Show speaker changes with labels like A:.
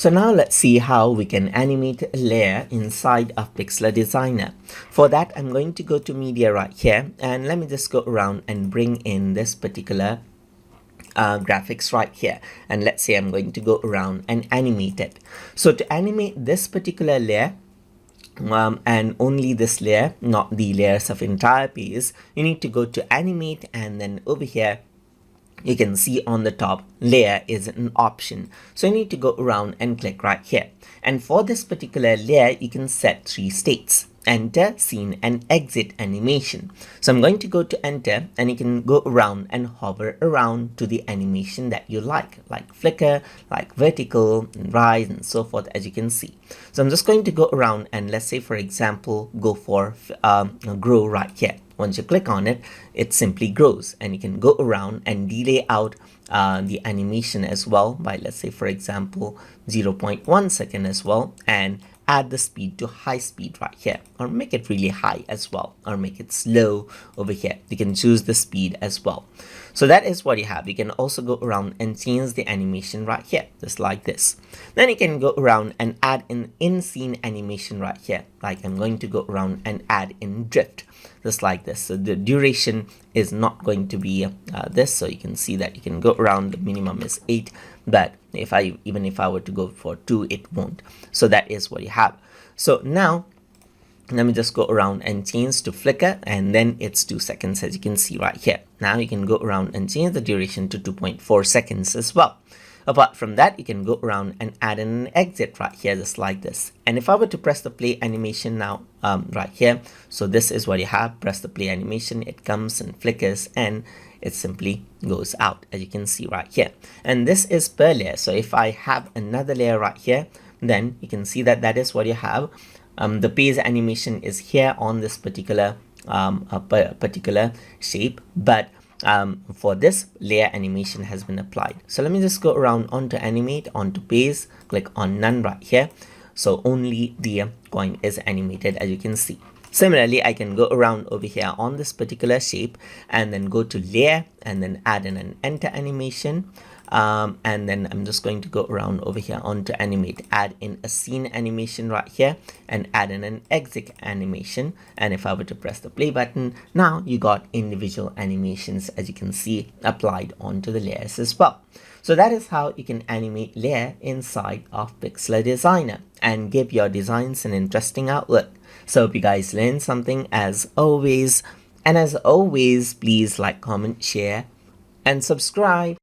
A: So now let's see how we can animate a layer inside of Pixlr Designer. For that, I'm going to go to media right here, and let me just go around and bring in this particular graphics right here. And let's say I'm going to go around and animate it. So to animate this particular layer, and only this layer, not the layers of entire piece, you need to go to animate, and then over here you can see on the top layer is an option. So you need to go around and click right here. And for this particular layer, you can set 3 states: enter, scene, and exit animation. So I'm going to go to enter, and you can go around and hover around to the animation that you like flicker, like vertical, and rise, and so forth, as you can see. So I'm just going to go around and let's say, for example, go for grow right here. Once you click on it, it simply grows, and you can go around and delay out the animation as well by, let's say, for example, 0.1 second as well, and add the speed to high speed right here, or make it really high as well, or make it slow over here. You can choose the speed as well. So that is what you have. You can also go around and change the animation right here, just like this. Then you can go around and add an in-scene animation right here. Like I'm going to go around and add in drift, just like this. So the duration is not going to be this. So you can see that you can go around. The minimum is 8, but even if I were to go for 2, it won't. So that is what you have. So now let me just go around and change to flicker, and then it's 2 seconds, as you can see right here. Now you can go around and change the duration to 2.4 seconds as well. Apart from that, you can go around and add in an exit right here, just like this. And if I were to press the play animation now, right here, so this is what you have. Press the play animation, it comes and flickers, and it simply goes out, as you can see right here. And this is per layer. So if I have another layer right here, then you can see that that is what you have. The phase animation is here on this particular shape, but for this, layer animation has been applied. So let me just go around onto animate, onto phase, click on none right here. So only the coin is animated, as you can see. Similarly, I can go around over here on this particular shape and then go to layer and then add in an enter animation. And then I'm just going to go around over here onto animate, add in a scene animation right here, and add in an exit animation. And if I were to press the play button, now you got individual animations, as you can see, applied onto the layers as well. So that is how you can animate layer inside of Pixlr Designer and give your designs an interesting outlook. So hope you guys learned something as always. And as always, please like, comment, share, and subscribe.